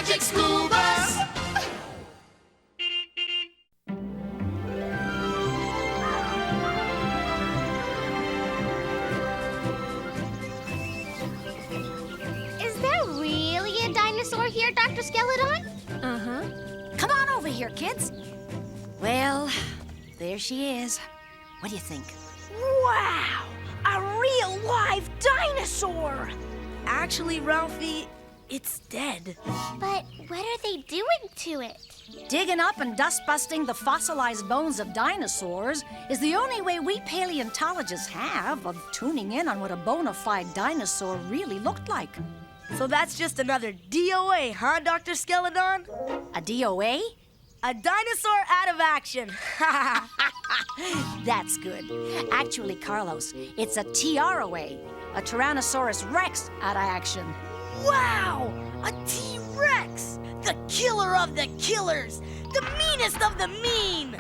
magic school bus. Is there really a dinosaur here, Dr. Skeleton? Uh-huh. Come on over here, kids. Well, there she is. What do you think? Wow! A real live dinosaur! Actually, Ralphie, it's dead. But what are they doing to it? Digging up and dust-busting the fossilized bones of dinosaurs is the only way we paleontologists have of tuning in on what a bona fide dinosaur really looked like. So that's just another DOA, huh, Dr. Skeleton? A DOA? A dinosaur out of action. That's good. Actually, Carlos, it's a TROA, a Tyrannosaurus Rex out of action. Wow! A T-Rex! The killer of the killers! The meanest of the mean!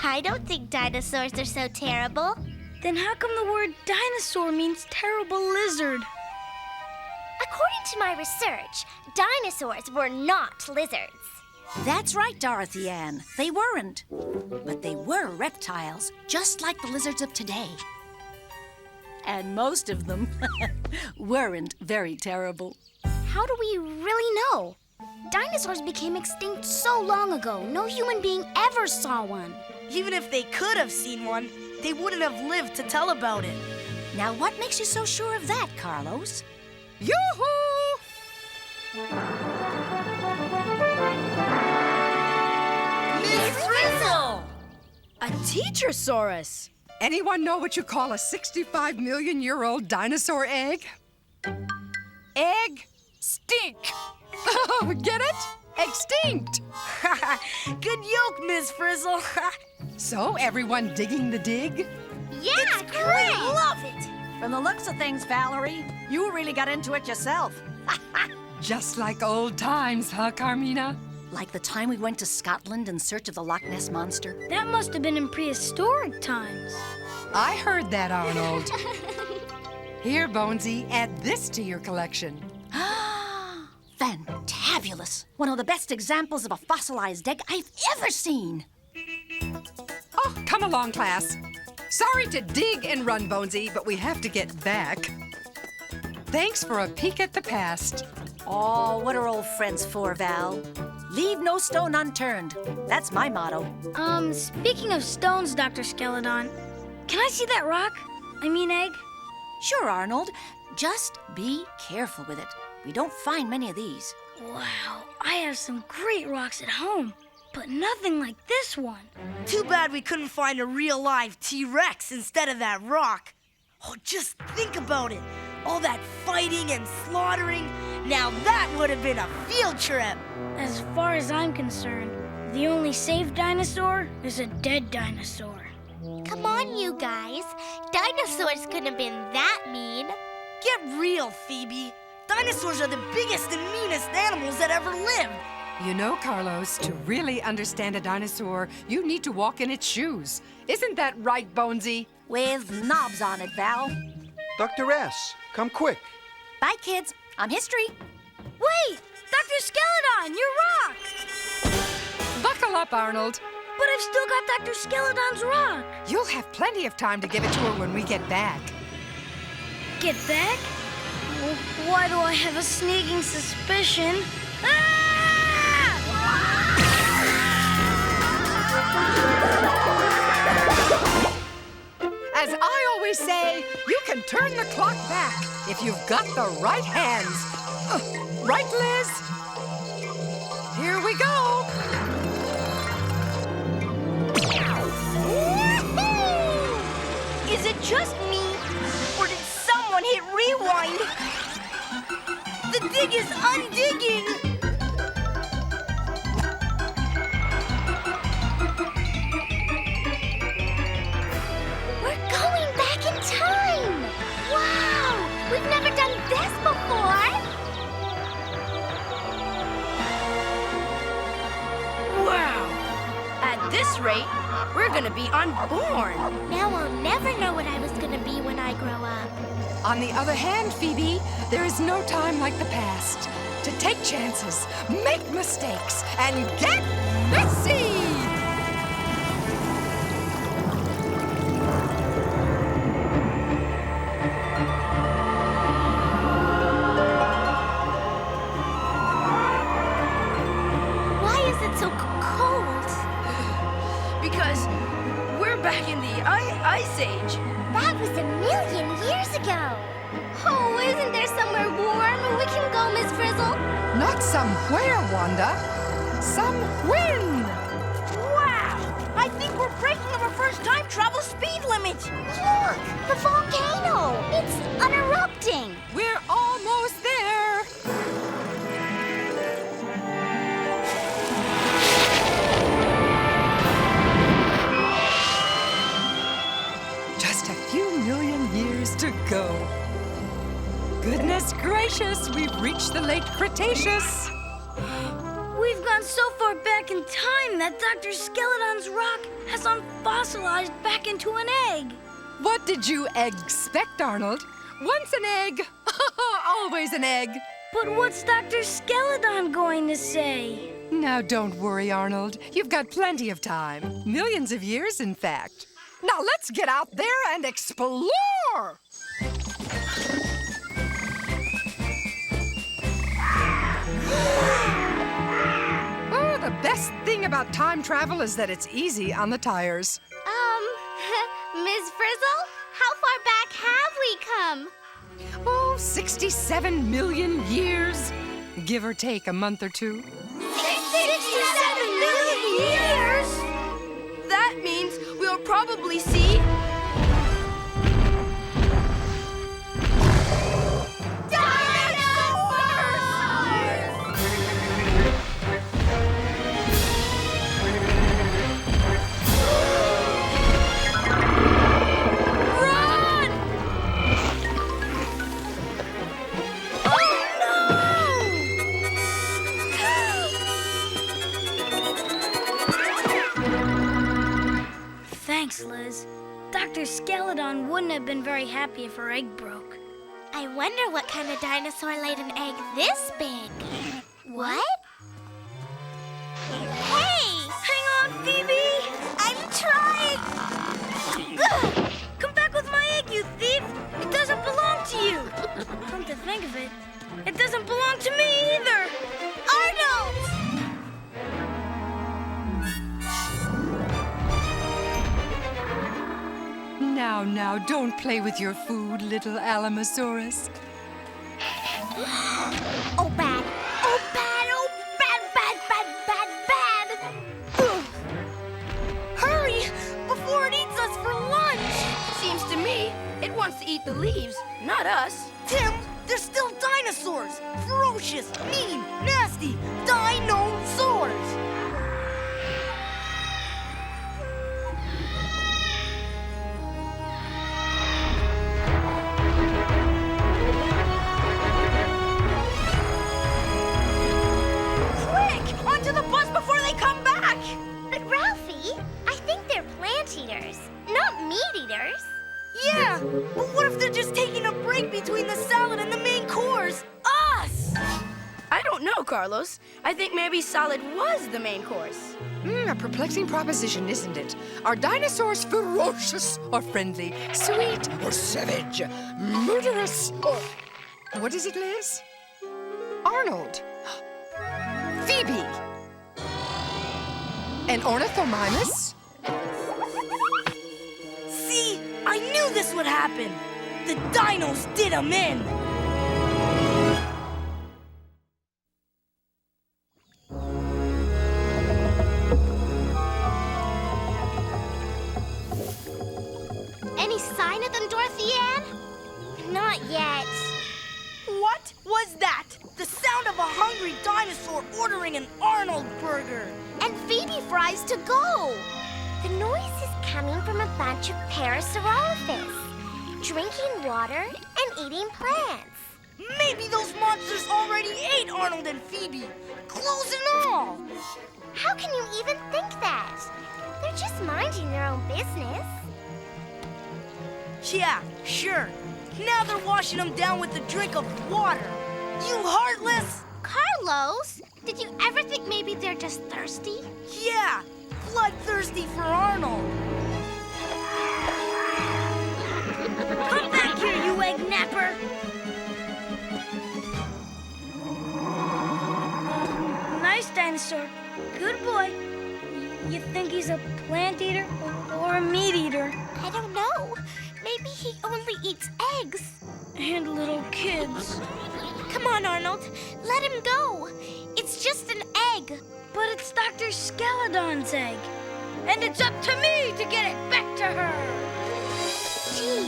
I don't think dinosaurs are so terrible. Then how come the word dinosaur means terrible lizard? According to my research, dinosaurs were not lizards. That's right, Dorothy Ann. They weren't. But they were reptiles, just like the lizards of today. And most of them weren't very terrible. How do we really know? Dinosaurs became extinct so long ago, no human being ever saw one. Even if they could have seen one, they wouldn't have lived to tell about it. Now, what makes you so sure of that, Carlos? Yoo-hoo! Miss Frizzle! A Teachersaurus! Anyone know what you call a 65-million-year-old dinosaur egg? Egg stink. Oh, get it? Extinct. Good yoke, Miss Frizzle. So, everyone digging the dig? Yeah, It's great! Love it! From the looks of things, Valerie, you really got into it yourself. Just like old times, huh, Carmina? Like the time we went to Scotland in search of the Loch Ness Monster. That must have been in prehistoric times. I heard that, Arnold. Here, Bonesy, add this to your collection. Fantabulous! One of the best examples of a fossilized egg I've ever seen. Oh, come along, class. Sorry to dig and run, Bonesy, but we have to get back. Thanks for a peek at the past. Oh, what are old friends for, Val? Leave no stone unturned. That's my motto. Speaking of stones, Dr. Skeleton, can I see that rock? I mean egg? Sure, Arnold. Just be careful with it. We don't find many of these. Wow, I have some great rocks at home, but nothing like this one. Too bad we couldn't find a real live T-Rex instead of that rock. Oh, just think about it. All that fighting and slaughtering. Now that would have been a field trip. As far as I'm concerned, the only safe dinosaur is a dead dinosaur. Come on, you guys. Dinosaurs couldn't have been that mean. Get real, Phoebe. Dinosaurs are the biggest and meanest animals that ever lived. You know, Carlos, to really understand a dinosaur, you need to walk in its shoes. Isn't that right, Bonesy? With knobs on it, Val. Dr. S, come quick. Bye, kids. I'm history. Wait! Dr. Skeleton, your rock! Buckle up, Arnold. But I've still got Dr. Skeleton's rock. You'll have plenty of time to give it to her when we get back. Get back? Well, why do I have a sneaking suspicion? Ah! As I always say, you can turn the clock back if you've got the right hands. Right, Liz? Here we go. Is it just me, or did someone hit rewind? The dig is undigging! We're going back in time! Wow! We've never done this before! Wow! At this rate, we're gonna be unborn. Now I'll never know what I was gonna be when I grow up. On the other hand, Phoebe, there is no time like the past. to take chances, make mistakes, and get messy! Why is it so cold? Because we're back in the Ice Age. That was 1,000,000 years ago. Oh, isn't there somewhere warm where we can go, Miss Frizzle? Not somewhere, Wanda. Some when. Wow! I think we're breaking our first time travel speed limit. Look, the volcano. It's unerupting. We're almost there. Just a few million years to go. Goodness gracious, we've reached the late Cretaceous. We've gone so far back in time that Dr. Skeleton's rock has unfossilized back into an egg. What did you expect, Arnold? Once an egg, always an egg. But what's Dr. Skeleton going to say? Now don't worry, Arnold. You've got plenty of time. Millions of years, in fact. Now let's get out there and explore! Oh, the best thing about time travel is that it's easy on the tires. Miss Frizzle, how far back have we come? Oh, 67 million years. Give or take a month or two. 67 million years? That means we'll probably see... Thanks, Liz. Dr. Skeleton wouldn't have been very happy if her egg broke. I wonder what kind of dinosaur laid an egg this big. What? Hey! Hang on, Phoebe! I'm trying! Ugh! Come back with my egg, you thief! It doesn't belong to you! Come to think of it, it doesn't belong to me either! Arnold! Now, don't play with your food, little Alamosaurus. Oh, bad. Oh, bad. Oh, bad, bad, bad, bad, bad. Ugh. Hurry! Before it eats us for lunch! Seems to me it wants to eat the leaves, not us. Tim, they're still dinosaurs. Ferocious, mean, nasty dinosaurs. Quick! Onto the bus before they come back! But Ralphie, I think they're plant eaters, not meat eaters. Yeah, but what if they're just taking a break between the salad and the main course? Us! I don't know, Carlos. I think maybe salad was the main course. A perplexing proposition, isn't it? Are dinosaurs ferocious or friendly? Sweet or savage? Murderous or... What is it, Liz? Arnold. Phoebe. An ornithomimus? See, I knew this would happen. The dinos did them in. Any sign of them, Dorothy Ann? Not yet. What was that? The sound of a hungry dinosaur ordering an Arnold burger. And Phoebe fries to go. The noise is coming from a bunch of Parasaurolophus, drinking water and eating plants. Maybe those monsters already ate Arnold and Phoebe, clothes and all. How can you even think that? They're just minding their own business. Yeah, sure. Now they're washing them down with a drink of water. You heartless! Carlos! Carlos, did you ever think maybe they're just thirsty? Yeah, bloodthirsty for Arnold. Come back here, you egg napper! Nice dinosaur. Good boy. You think he's a plant eater or a meat eater? I don't know. Maybe he only eats eggs. And little kids. Come on, Arnold. Let him go. It's just an egg. But it's Dr. Skeledon's egg. And it's up to me to get it back to her. Gee,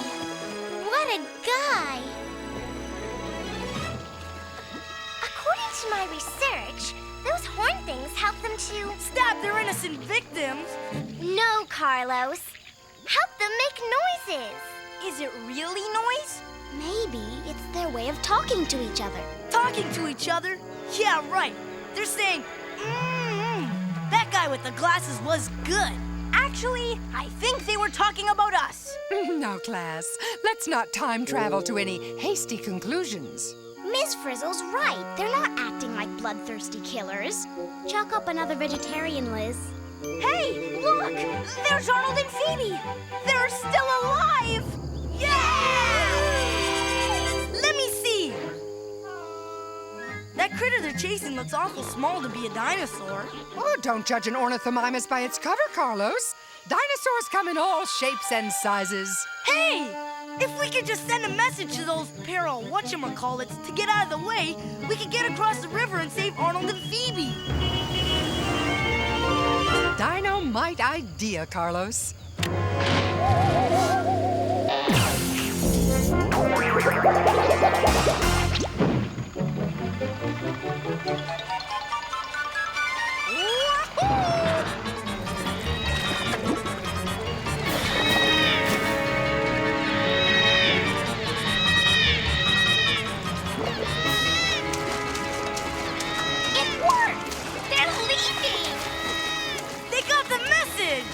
what a guy. According to my research, those horn things help them to... Stab their innocent victims. No, Carlos. Help them make noises. Is it really noise? Maybe it's their way of talking to each other. Talking to each other? Yeah, right. They're saying, that guy with the glasses was good. Actually, I think they were talking about us. Now, class, let's not time travel to any hasty conclusions. Miss Frizzle's right. They're not acting like bloodthirsty killers. Chalk up another vegetarian, Liz. Hey, look! There's Arnold and Phoebe! They're still alive! Yeah! Let me see! That critter they're chasing looks awful small to be a dinosaur. Oh, don't judge an ornithomimus by its cover, Carlos. Dinosaurs come in all shapes and sizes. Hey! If we could just send a message to those pair of whatchamacallits to get out of the way, we could get across the river and save Arnold and Phoebe. Dynamite idea, Carlos. It worked! They're leaving! They got the message!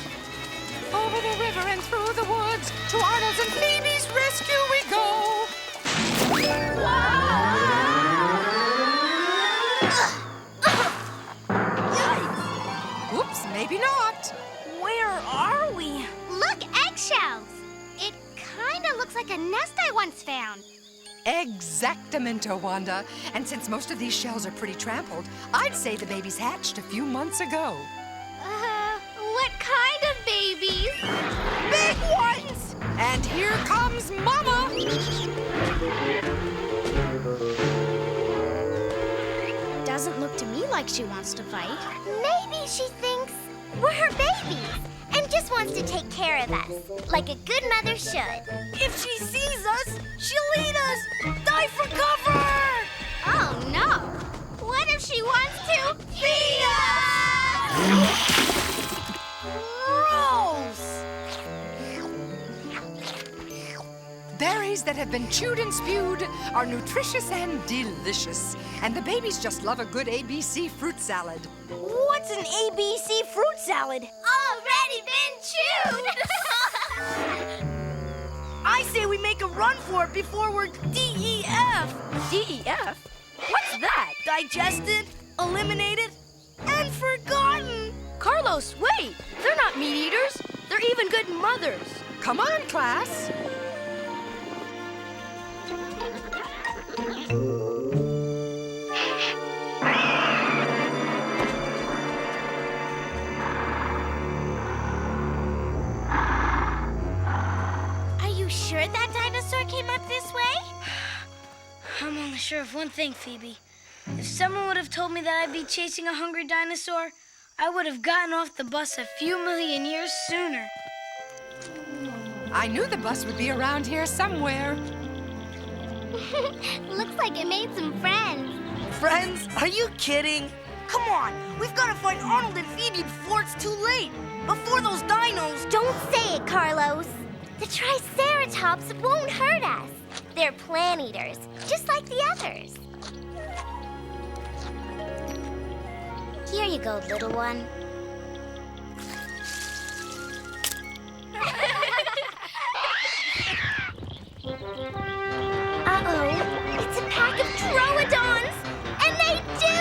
Over the river and through the woods, to Arnold's and Phoebe's rescue we go. Oops, maybe not. Where are we? Look, eggshells! It kind of looks like a nest I once found. Exactamento, Wanda. And since most of these shells are pretty trampled, I'd say the babies hatched a few months ago. What kind of babies? Big ones! And here comes Mama! Doesn't look to me like she wants to fight. Maybe she thinks we're her babies and just wants to take care of us, like a good mother should. If she sees us, she'll eat us! Dive for cover! Oh, no. What if she wants to feed us? Gross! Berries that have been chewed and spewed are nutritious and delicious. And the babies just love a good ABC fruit salad. What's an ABC fruit salad? Already been chewed! I say we make a run for it before we're DEF. DEF? What's that? Digested, eliminated, and forgotten. Carlos, wait! They're not meat eaters. They're even good mothers. Come on, class. Are you sure that dinosaur came up this way? I'm only sure of one thing, Phoebe. If someone would have told me that I'd be chasing a hungry dinosaur, I would have gotten off the bus a few million years sooner. I knew the bus would be around here somewhere. Looks like it made some friends. Friends, are you kidding? Come on, we've got to find Arnold and Phoebe before it's too late. Before those dinos... Don't say it, Carlos. The Triceratops won't hurt us. They're plant eaters, just like the others. Here you go, little one. Uh-oh, it's a pack of troodons, and they do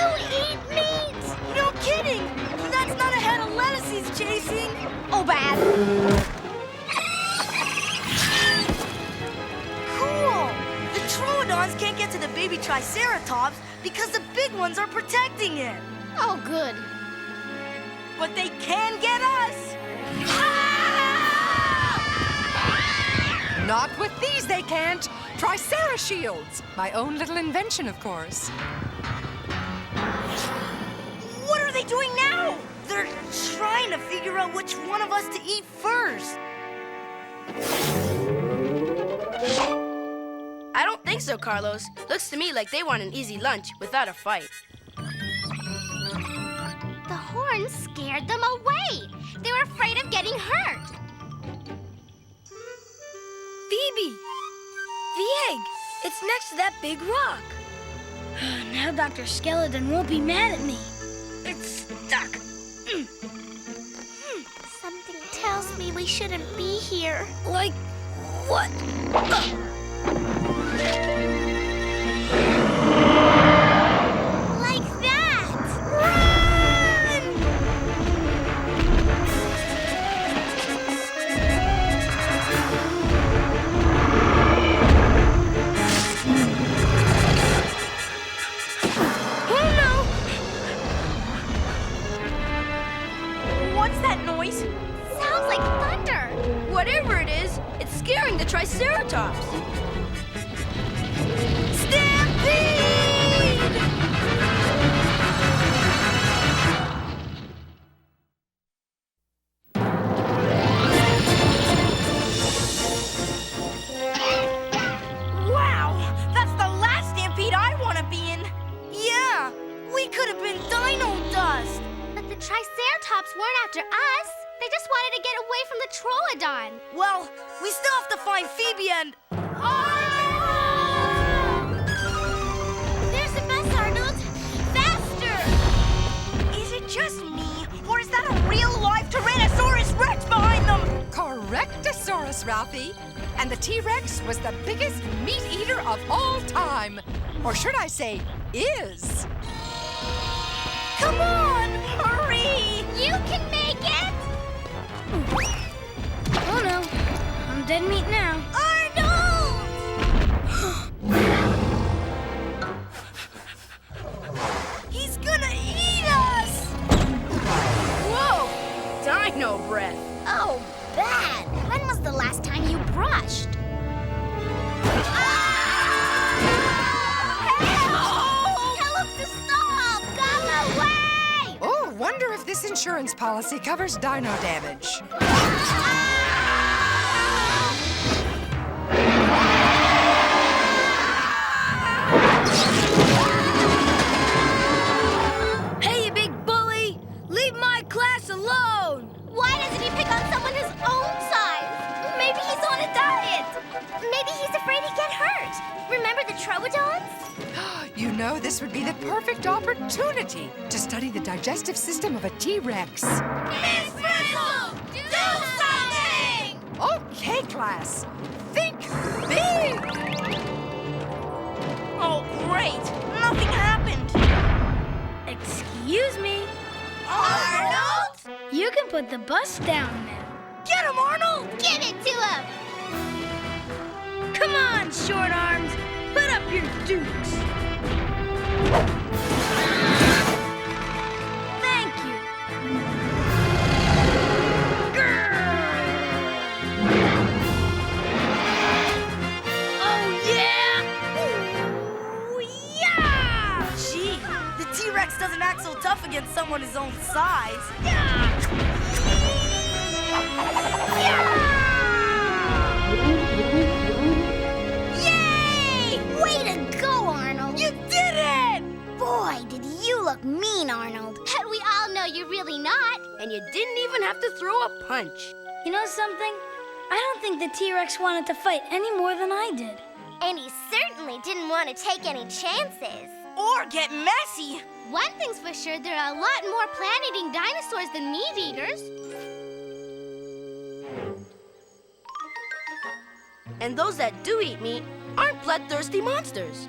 Cool! The troodons can't get to the baby triceratops because the big ones are protecting it. Oh, good. But they can get us! Not with these, they can't. Tricerashields. My own little invention, of course. What are they doing now? They're trying to figure out which one of us to eat first. I don't think so, Carlos. Looks to me like they want an easy lunch without a fight. The horns scared them away. They were afraid of getting hurt. Phoebe! The egg! It's next to that big rock. Now Dr. Skeleton won't be mad at me. It's stuck. Something tells me we shouldn't be here. Like what? Like that! Run! Oh no! What's that noise? Sounds like thunder. Whatever it is, it's scaring the Triceratops. Stampede! Wow! That's the last stampede I want to be in. Yeah, we could have been dino dust. But the Triceratops weren't after us. They just wanted to get away from the Troodon. Well, we still have to find Phoebe and... There's the bus, Arnold. Faster! Is it just me, or is that a real-life Tyrannosaurus Rex behind them? Correctosaurus, Ralphie. And the T-Rex was the biggest meat eater of all time. Or should I say, is. Come on, hurry! You can make it! Oh no, I'm dead meat now. Arnold! He's gonna eat us! Whoa! Dino breath. Oh, bad. When was the last time you brushed? Help! Tell him to stop! Go away! Oh, wonder if this insurance policy covers dino damage. Hey, you big bully! Leave my class alone! Why doesn't he pick on someone his own size? Maybe he's on a diet. Maybe he's afraid he'd get hurt. Remember the Troodons? You know, this would be the perfect opportunity to study the digestive system of a T-Rex. Miss Frizzle, do something! Okay, class. Think big! Oh, great! Nothing happened! Excuse me. Arnold! You can put the bus down now. Get him, Arnold! Give it to him! Come on, short arms. Put up your dukes. Thank you. Grrr. Oh, yeah! Ooh, yeah! Gee, the T-Rex doesn't act so tough against someone his own size. Yay! Way to go, Arnold! You did it! Boy, did you look mean, Arnold. And we all know you're really not. And you didn't even have to throw a punch. You know something? I don't think the T-Rex wanted to fight any more than I did. And he certainly didn't want to take any chances. Or get messy. One thing's for sure, there are a lot more plant-eating dinosaurs than meat eaters. And those that do eat meat aren't bloodthirsty monsters.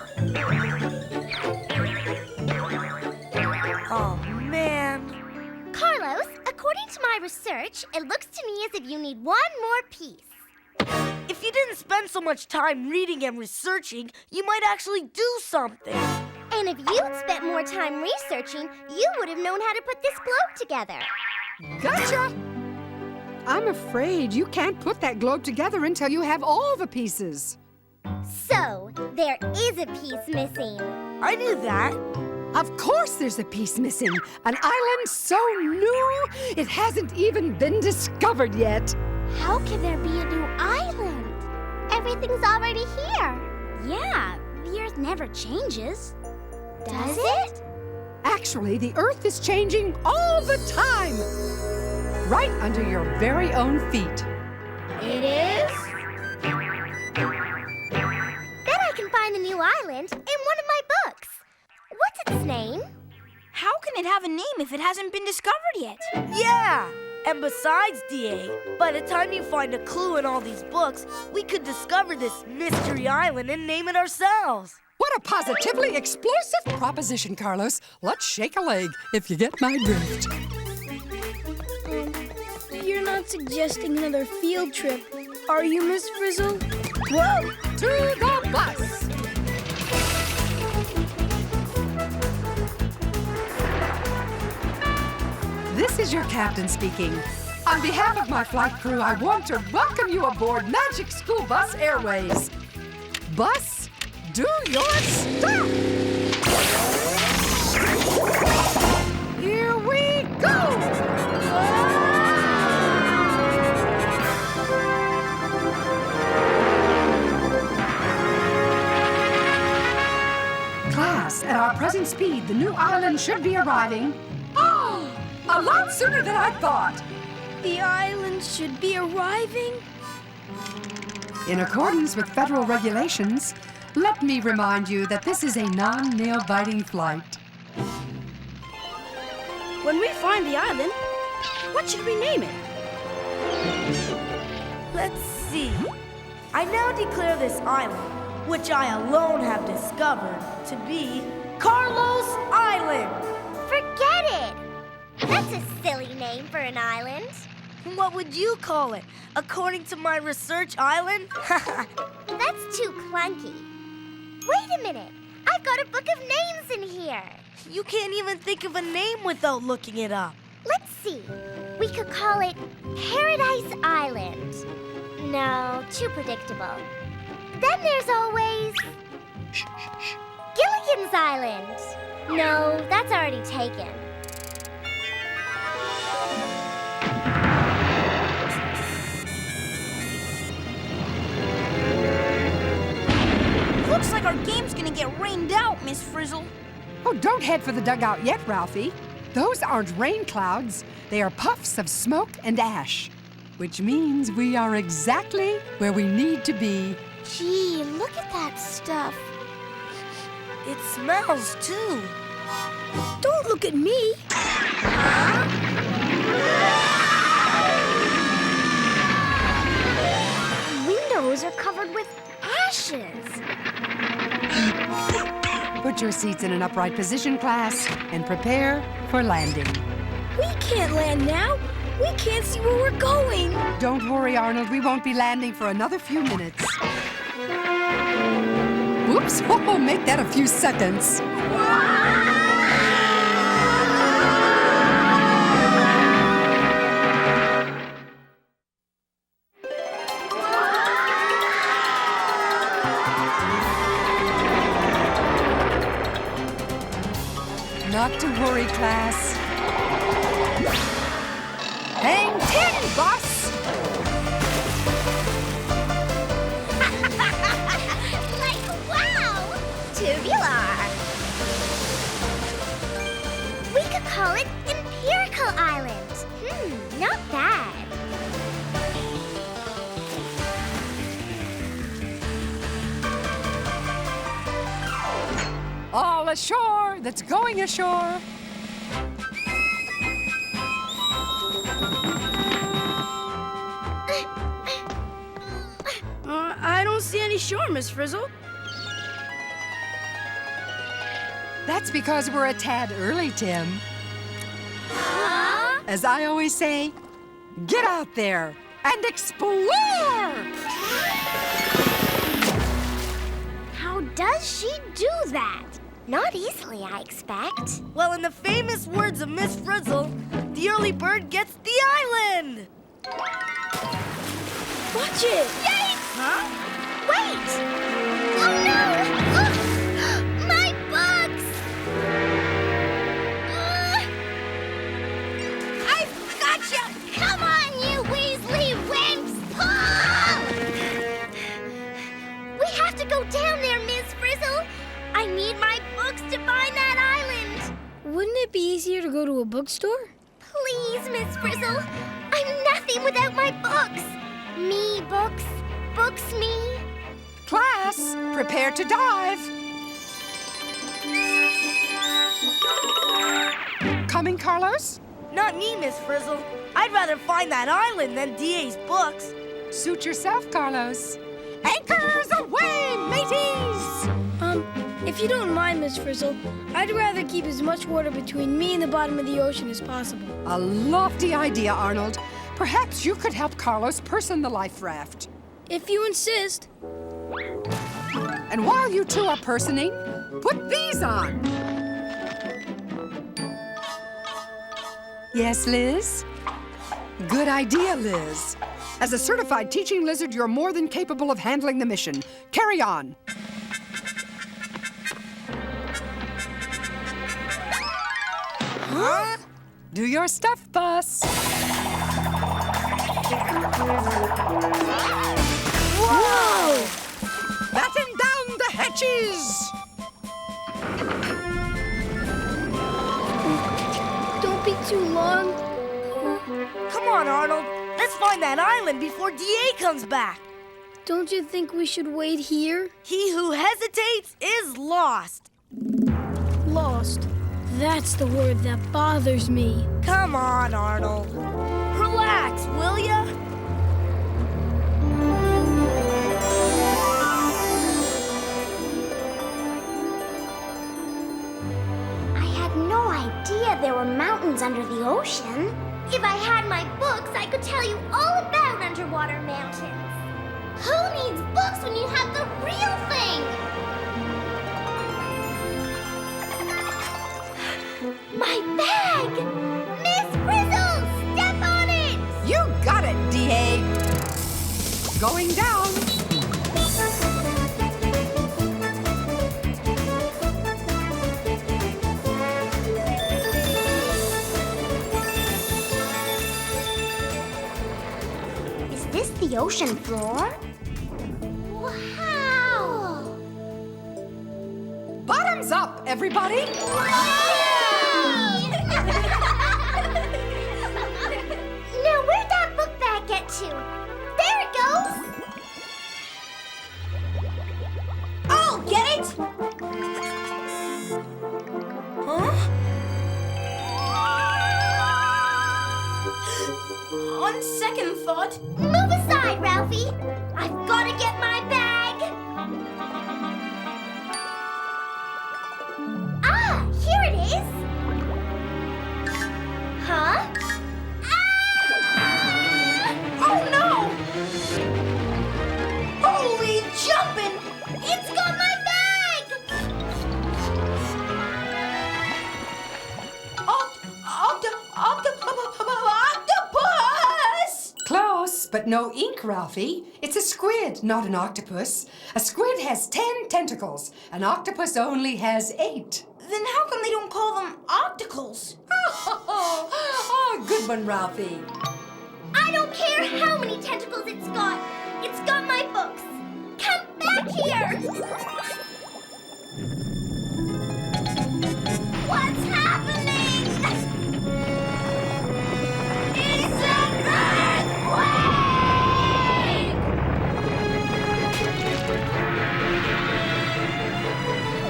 Oh, man. Carlos, according to my research, it looks to me as if you need one more piece. If you didn't spend so much time reading and researching, you might actually do something. And if you'd spent more time researching, you would have known how to put this globe together. Gotcha! I'm afraid you can't put that globe together until you have all the pieces. So, there is a piece missing. I knew that. Of course there's a piece missing. An island so new, it hasn't even been discovered yet. How can there be a new island? Everything's already here. Yeah, the Earth never changes. Does it? Actually, the Earth is changing all the time. Right under your very own feet. It is? Then I can find the new island in one of my books. What's its name? How can it have a name if it hasn't been discovered yet? Yeah! And besides, D.A., by the time you find a clue in all these books, we could discover this mystery island and name it ourselves. What a positively explosive proposition, Carlos. Let's shake a leg, if you get my drift. You're not suggesting another field trip, are you, Miss Frizzle? Whoa! To the bus! This is your captain speaking. On behalf of my flight crew, I want to welcome you aboard Magic School Bus Airways. Bus, do your stuff! Here we go! Class, at our present speed, the new island should be arriving. Oh, a lot sooner than I thought. The island should be arriving? In accordance with federal regulations, let me remind you that this is a non-nail-biting flight. When we find the island, what should we name it? Let's see. I now declare this island, which I alone have discovered, to be Carlos Island. Forget it! That's a silly name for an island. What would you call it? According to my research island? That's too clunky. Wait a minute. I've got a book of names in here. You can't even think of a name without looking it up. Let's see. We could call it Paradise Island. No, too predictable. Then there's always Gilligan's Island. No, that's already taken. Looks like our game's gonna get rained out, Miss Frizzle. Oh, don't head for the dugout yet, Ralphie. Those aren't rain clouds. They are puffs of smoke and ash, which means we are exactly where we need to be. Gee, look at that stuff. It smells, too. Don't look at me. Windows are covered with ashes. Put your seats in an upright position, class, and prepare for landing. We can't land now. We can't see where we're going. Don't worry, Arnold. We won't be landing for another few minutes. Whoops! Oh, make that a few seconds. Not to worry, class. Hang 10, boss! Like, wow! Tubular. We could call it Empirical Island. Not bad. All ashore that's going ashore. I don't see any shore, Miss Frizzle. That's because we're a tad early, Tim. Huh? As I always say, get out there and explore! How does she do that? Not easily, I expect. Well, in the famous words of Miss Frizzle, the early bird gets the island! Watch it! Huh? Wait! Oh no! Look! My books! I've got you! Come on, you Weasley wimps! Pull! We have to go down there, Miss Frizzle. I need my books to find that island. Wouldn't it be easier to go to a bookstore? Please, Miss Frizzle. I'm nothing without my books. Me books, books me. Class, prepare to dive. Coming, Carlos? Not me, Miss Frizzle. I'd rather find that island than DA's books. Suit yourself, Carlos. Anchors away, mateys! If you don't mind, Miss Frizzle, I'd rather keep as much water between me and the bottom of the ocean as possible. A lofty idea, Arnold. Perhaps you could help Carlos person the life raft. If you insist. And while you two are personing, put these on. Yes, Liz? Good idea, Liz. As a certified teaching lizard, you're more than capable of handling the mission. Carry on. Huh? Do your stuff, Bus. Whoa! Batten down the hatches! Don't be too long. Come on, Arnold. Let's find that island before DA comes back. Don't you think we should wait here? He who hesitates is lost. Lost. That's the word that bothers me. Come on, Arnold. Relax, will ya? I had no idea there were mountains under the ocean. If I had my books, I could tell you all about underwater mountains. Who needs books when you have the real thing? My bag! Miss Frizzle, step on it! You got it, D.A. Going down. Is this the ocean floor? Wow! Bottoms up, everybody. Now, where'd that book bag get to? There it goes! I'll get it! Huh? On second thought... Move aside, Ralphie! I've got to get my bag! Ah, here it is! Huh? Ah! Oh, no! Holy jumping! It's got my bag! Octopus! Close, but no ink, Ralphie. It's a squid, not an octopus. A squid has 10 tentacles. An octopus only has 8. Then how come they don't call them octacles? Oh, good one, Ralphie. I don't care how many tentacles it's got. It's got my books. Come back here! What's happening? It's an earthquake!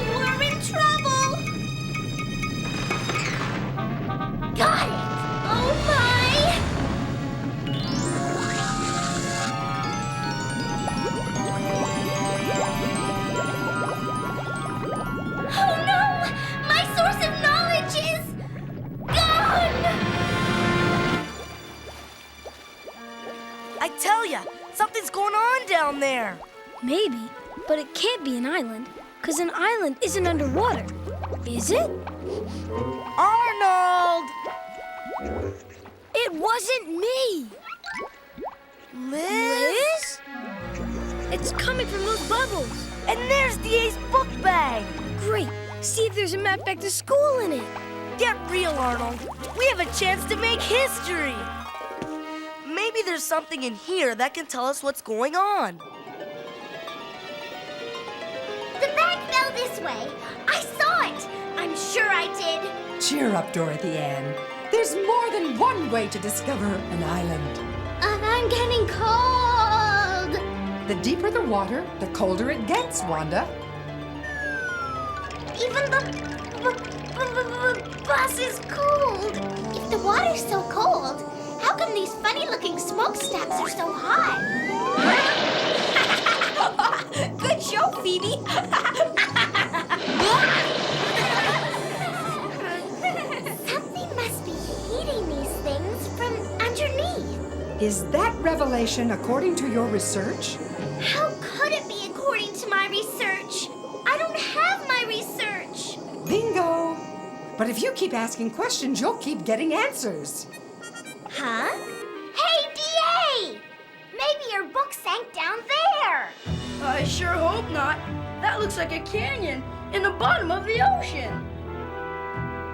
We're in trouble! Got it! Oh my! Oh no! tell ya, something's going on down there. Maybe, but it can't be an island, because an island isn't underwater. Is it? Arnold! It wasn't me! Liz? It's coming from those bubbles. And there's DA's book bag. Great. See if there's a map back to school in it. Get real, Arnold. We have a chance to make history. Maybe there's something in here that can tell us what's going on. The bag fell this way. I saw it. I'm sure I did. Cheer up, Dorothy Ann. There's more than one way to discover an island. I'm getting cold. The deeper the water, the colder it gets, Wanda. Even the bus is cold. If the water's so cold, how come these funny-looking smokestacks are so hot? Good show, Phoebe. Something must be heating these things from underneath. Is that revelation according to your research? How could it be according to my research? I don't have my research. Bingo! But if you keep asking questions, you'll keep getting answers. Huh? Hey, DA! Maybe your book sank down there. I sure hope not. That looks like a canyon in the bottom of the ocean.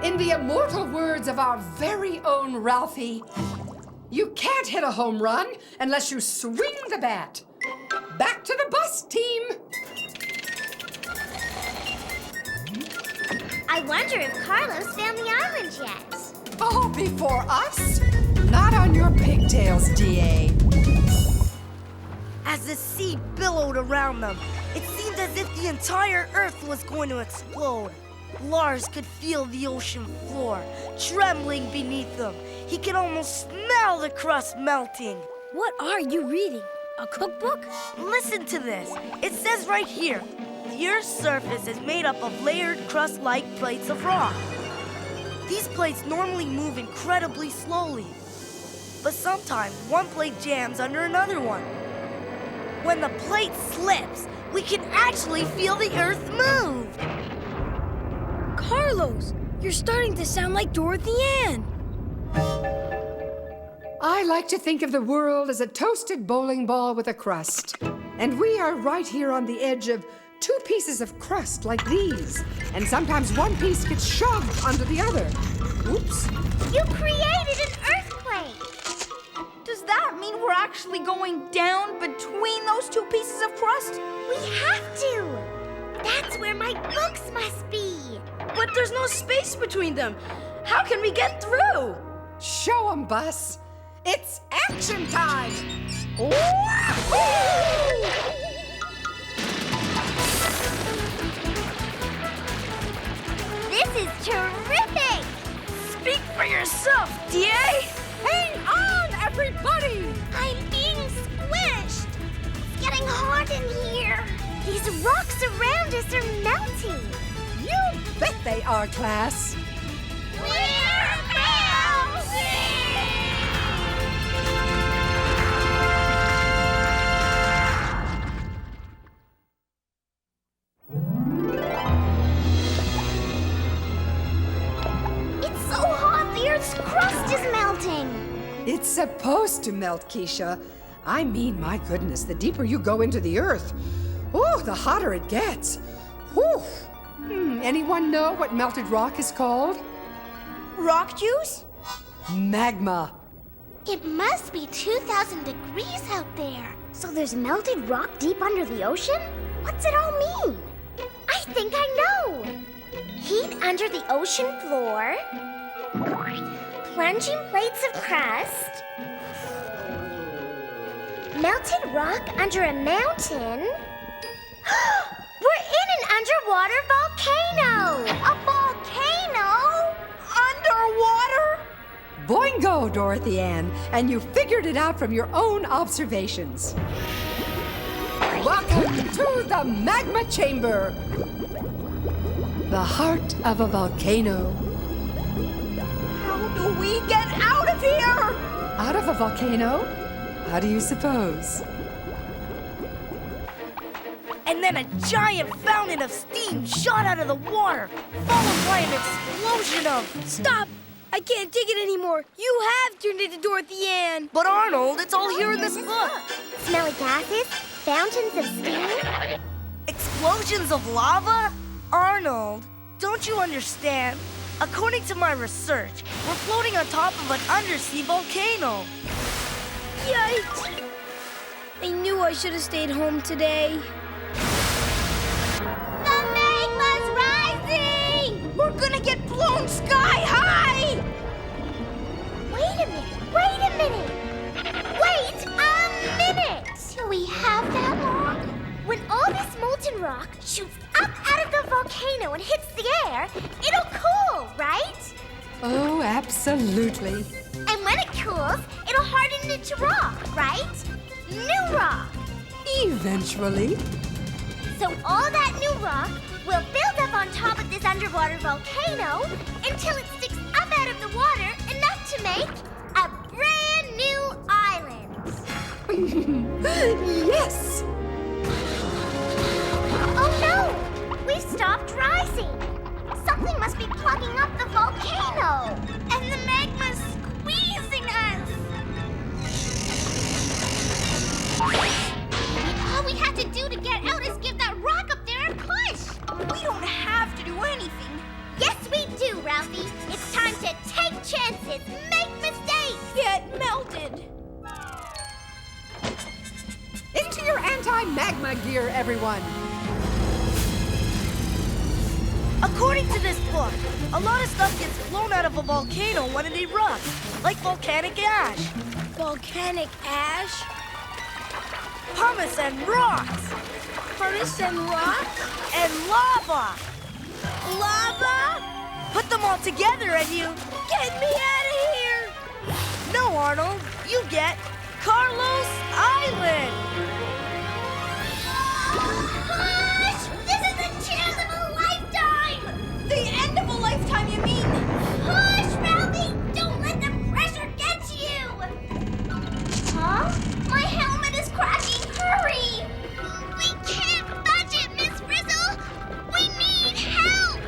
In the immortal words of our very own Ralphie, you can't hit a home run unless you swing the bat. Back to the bus, team! I wonder if Carlos found the island yet. Oh, before us? Not on your pigtails, D.A. As the sea billowed around them, it seemed as if the entire Earth was going to explode. Lars could feel the ocean floor trembling beneath them. He could almost smell the crust melting. What are you reading? A cookbook? Listen to this. It says right here, the Earth's surface is made up of layered crust-like plates of rock. These plates normally move incredibly slowly, but sometimes one plate jams under another one. When the plate slips, we can actually feel the Earth move. Carlos, you're starting to sound like Dorothy Ann. I like to think of the world as a toasted bowling ball with a crust. And we are right here on the edge of two pieces of crust like these. And sometimes one piece gets shoved under the other. Oops. You created an earthquake. Does that mean we're actually going down between those two pieces of crust? We have to. That's where my books must be. But there's no space between them. How can we get through? Show 'em, Bus. It's action time! This is terrific. Speak for yourself, DA. Hang on, everybody! I'm being squished. It's getting hot in here. These rocks around us are melting. You bet they are, class. We're melting! It's so hot, the Earth's crust is melting. It's supposed to melt, Keisha. I mean, my goodness, the deeper you go into the Earth, the hotter it gets. Whew. Anyone know what melted rock is called? Rock juice? Magma. It must be 2,000 degrees out there. So there's melted rock deep under the ocean? What's it all mean? I think I know. Heat under the ocean floor. Plunging plates of crust. Melted rock under a mountain. We're in an underwater volcano! A volcano? Underwater? Boingo, Dorothy Ann, and you figured it out from your own observations. Welcome to the magma chamber, the heart of a volcano. How do we get out of here? Out of a volcano? How do you suppose? And then a giant fountain of steam shot out of the water, followed by an explosion of... Stop! I can't take it anymore. You have turned into Dorothy Ann. But Arnold, it's all here in this book. Smelly gases, fountains of steam. Explosions of lava? Arnold, don't you understand? According to my research, we're floating on top of an undersea volcano. Yikes! I knew I should have stayed home today. The magma's rising! We're gonna get blown sky high! Wait a minute, wait a minute! Wait a minute! Do we have that long? When all this molten rock shoots up out of the volcano and hits the air, it'll cool, right? Oh, absolutely. And when it cools, it'll harden into rock, right? New rock. Eventually. So all that new rock will build up on top of this underwater volcano until it sticks up out of the water enough to make a brand new island. Yes! Oh no! We've stopped rising. Something must be plugging up the volcano. And the magma's squeezing us. Maybe all we have to do to get out is give that rock up there a push. We don't have to do anything. Yes, we do, Ralphie. It's time to take chances, make mistakes. Get melted. Into your anti-magma gear, everyone. According to this book, a lot of stuff gets blown out of a volcano when it erupts, like volcanic ash, Volcanic ash? pumice and rocks, Furnace and rocks? and lava. Lava? Put them all together and you... Get me out of here! No, Arnold, you get Carlos Island. Push! This is the chance of a lifetime! The end of a lifetime, you mean? Push, Ralphie! Don't let the pressure get to you! Huh? My helmet is cracking! Hurry! We can't budge it, Miss Frizzle! We need help!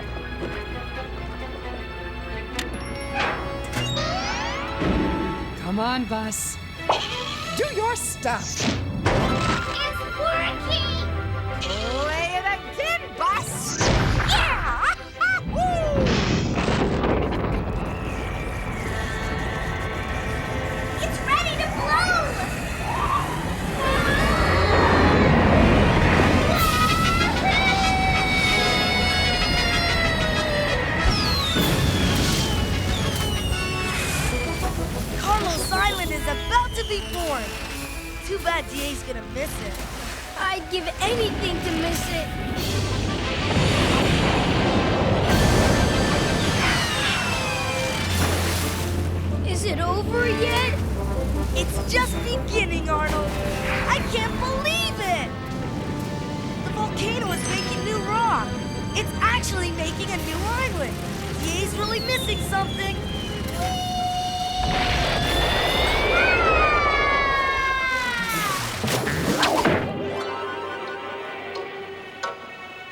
Come on, Bus. Do your stuff. It's quirky! Play it again, Bus. Yeah! It's ready to blow! Carlos Island is about to be born. Too bad DA's gonna miss it. I'd give anything to miss it. Is it over yet? It's just beginning, Arnold. I can't believe it! The volcano is making new rock. It's actually making a new island. DA's really missing something.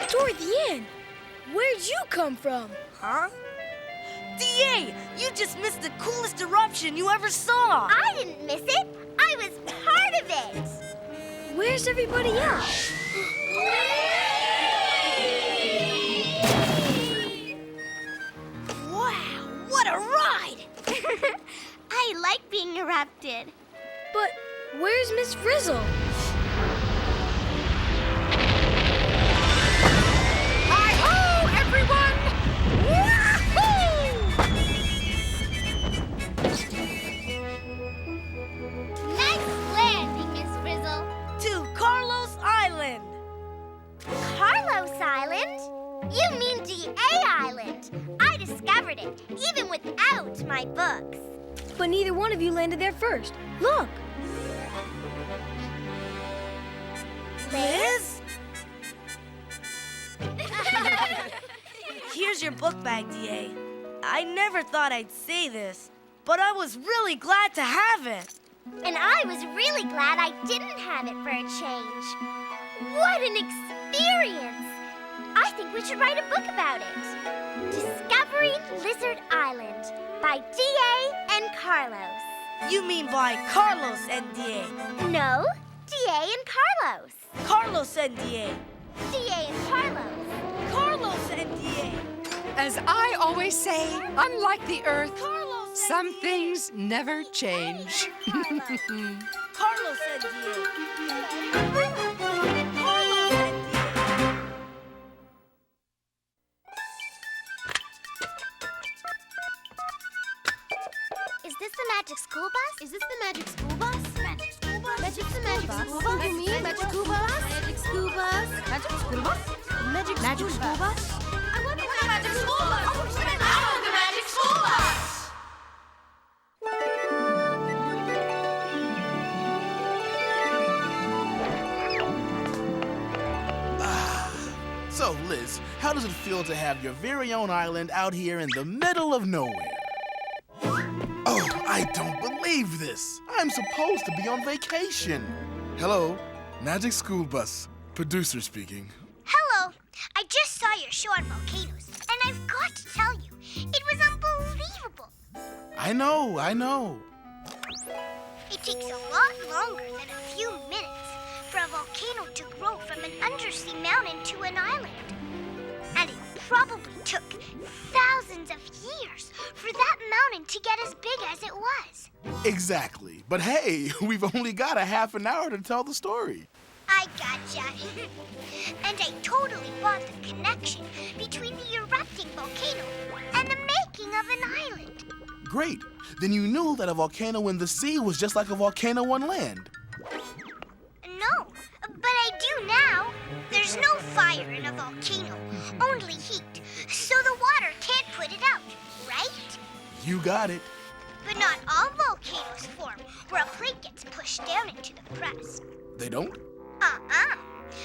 Dorothy Ann, where'd you come from? Huh? DA, you just missed the coolest eruption you ever saw. I didn't miss it. I was part of it. Where's everybody else? Wow, what a ride! I like being erupted. But where's Miss Frizzle? Hi-ho, everyone! Nice landing, Miss Frizzle. To Carlos Island. Carlos Island? You mean DA Island. I discovered it, even without my books. But neither one of you landed there first. Look. Liz? Here's your book bag, DA. I never thought I'd say this, but I was really glad to have it. And I was really glad I didn't have it for a change. What an experience! I think we should write a book about it. Discovering Lizard Island by D.A. and Carlos. You mean by Carlos and D.A.? No, D.A. and Carlos. Carlos and D.A. D.A. and Carlos. Carlos and D.A. As I always say, unlike the Earth, Carlos some things never change. Carlos and D.A. Carlos and D.A. Is this the magic school bus? Is this the magic school bus? Magic school bus? Magic the magic school bus? You mean magic school bus? Magic school bus? Magic school bus? Magic school bus? I want the magic school bus! I want the magic school bus! So, Liz, how does it feel to have your very own island out here in the middle of nowhere? Oh, I don't believe this. I'm supposed to be on vacation. Hello, Magic School Bus. Producer speaking. Hello. I just saw your show on volcanoes, and I've got to tell you, it was unbelievable. I know. It takes a lot longer than a few minutes for a volcano to grow from an undersea mountain to an island. And it probably took thousands of years for that mountain to get as big as it was. Exactly. But hey, we've only got a half an hour to tell the story. I gotcha. And I totally bought the connection between the erupting volcano and the making of an island. Great. Then you knew that a volcano in the sea was just like a volcano on land. No, but I do now. There's no fire in a volcano, only heat, so the water can't put it out, right? You got it. But not all volcanoes form where a plate gets pushed down into the crust. They don't?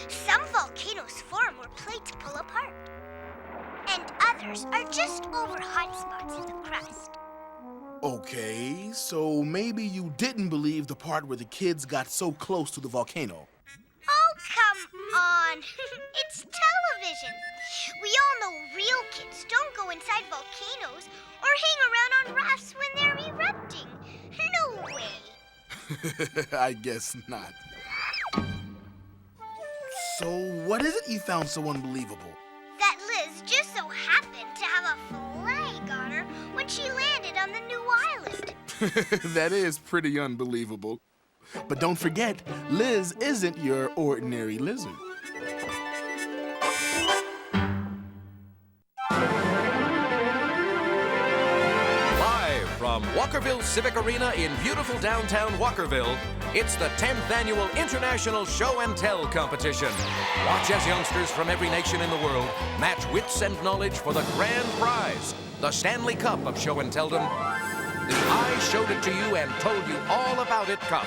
Some volcanoes form where plates pull apart. And others are just over hot spots in the crust. Okay, so maybe you didn't believe the part where the kids got so close to the volcano. Oh, come on. It's television. We all know real kids don't go inside volcanoes or hang around on rafts when they're erupting. No way. I guess not. So what is it you found so unbelievable? That Liz just so happened to have a flag on her when she landed on the new island. That is pretty unbelievable. But don't forget, Liz isn't your ordinary lizard. Live from Walkerville Civic Arena in beautiful downtown Walkerville, it's the 10th annual International Show and Tell competition. Watch as youngsters from every nation in the world match wits and knowledge for the grand prize, the Stanley Cup of Show and Telldom. The I Showed It to You and Told You All About It Cup.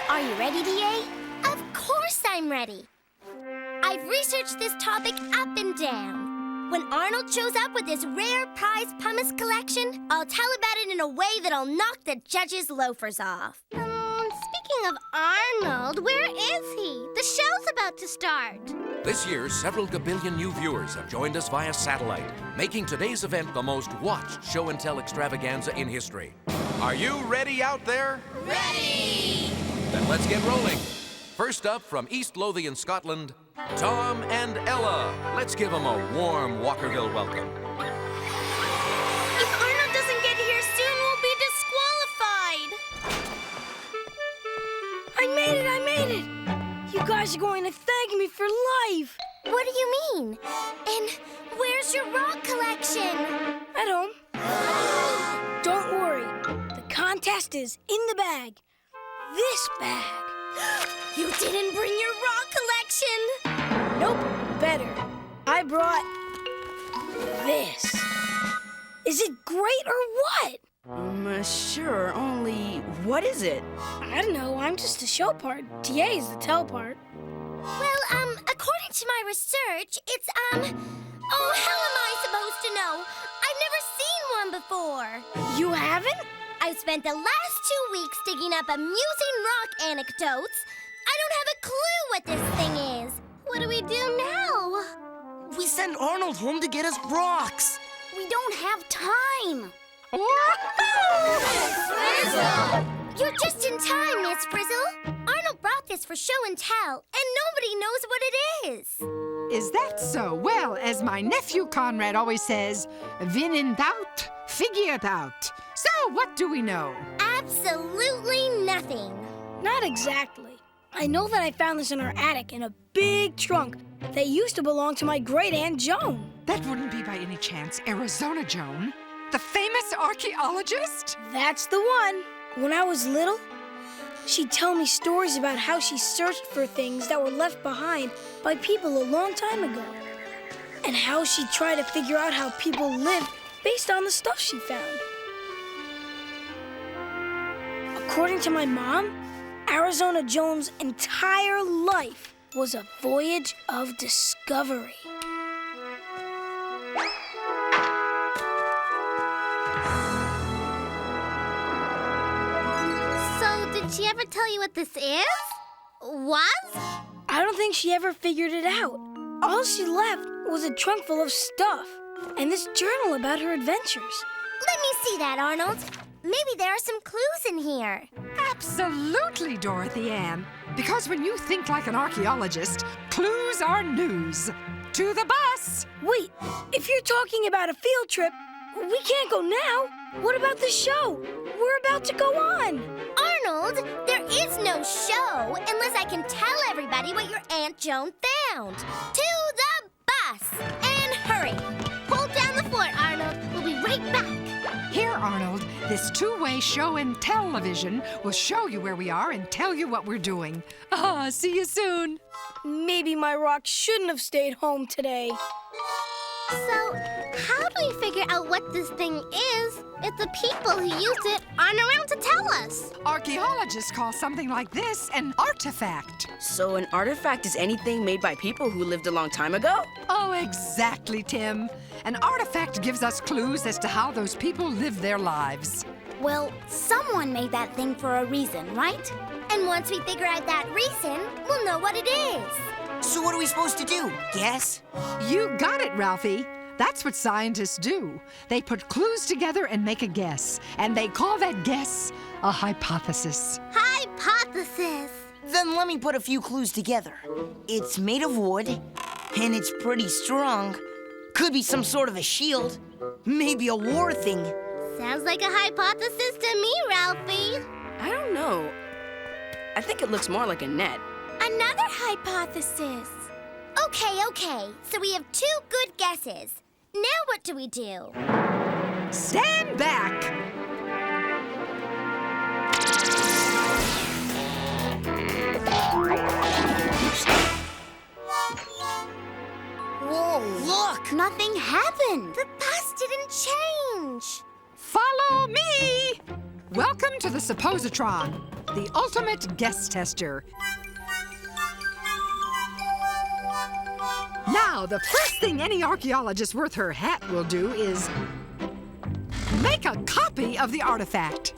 Are you ready, D.A.? Of course I'm ready. I've researched this topic up and down. When Arnold shows up with his rare prize pumice collection, I'll tell about it in a way that'll knock the judges' loafers off. Speaking of Arnold, where is he? The show's about to start. This year, several gabillion new viewers have joined us via satellite, making today's event the most watched show and tell extravaganza in history. Are you ready out there? Ready! Then let's get rolling. First up from East Lothian, Scotland, Tom and Ella. Let's give them a warm Walkerville welcome. If Arnold doesn't get here soon, we'll be disqualified. I made it! You guys are going to thank me for life. What do you mean? And where's your rock collection? At home. Don't worry. The contest is in the bag. This bag. You didn't bring your rock collection? Nope, better. I brought this. Is it great or what? Sure, only what is it? I don't know, I'm just the show part. TA is the tell part. Well, according to my research, it's, oh, how am I supposed to know? I've never seen one before. You haven't? I've spent the last 2 weeks digging up amusing rock anecdotes. I don't have a clue what this thing is. What do we do now? We send Arnold home to get us rocks. We don't have time. Frizzle! You're just in time, Miss Frizzle. Arnold brought this for show and tell, and nobody knows what it is. Is that so? Well, as my nephew Conrad always says, when in doubt, figure it out. So, what do we know? Absolutely nothing. Not exactly. I know that I found this in our attic in a big trunk that used to belong to my great-aunt Joan. That wouldn't be by any chance Arizona Joan, the famous archaeologist? That's the one. When I was little, she'd tell me stories about how she searched for things that were left behind by people a long time ago, and how she'd try to figure out how people lived based on the stuff she found. According to my mom, Arizona Joan's entire life was a voyage of discovery. So, did she ever tell you what this is? Was? I don't think she ever figured it out. All she left was a trunk full of stuff and this journal about her adventures. Let me see that, Arnold. Maybe there are some clues in here. Absolutely, Dorothy Ann. Because when you think like an archaeologist, clues are news. To the bus! Wait, if you're talking about a field trip, we can't go now. What about the show? We're about to go on. Arnold, there is no show unless I can tell everybody what your Aunt Joan found. To the bus! And hurry! Hold down the fort, Arnold. We'll be right back. Here, Arnold, this two-way show and television will show you where we are and tell you what we're doing. See you soon. Maybe my rock shouldn't have stayed home today. So, how do we figure out what this thing is if the people who use it aren't around to tell us? Archaeologists call something like this an artifact. So an artifact is anything made by people who lived a long time ago? Oh, exactly, Tim. An artifact gives us clues as to how those people lived their lives. Well, someone made that thing for a reason, right? And once we figure out that reason, we'll know what it is. So what are we supposed to do? Guess? You got it, Ralphie. That's what scientists do. They put clues together and make a guess. And they call that guess a hypothesis. Hypothesis. Then let me put a few clues together. It's made of wood, and it's pretty strong. Could be some sort of a shield. Maybe a war thing. Sounds like a hypothesis to me, Ralphie. I don't know. I think it looks more like a net. Another hypothesis. Okay. So we have 2 good guesses. Now what do we do? Stand back! Whoa, look! Nothing happened. The bus didn't change. Follow me! Welcome to the Suppositron, the ultimate guess tester. Now, the first thing any archaeologist worth her hat will do is make a copy of the artifact.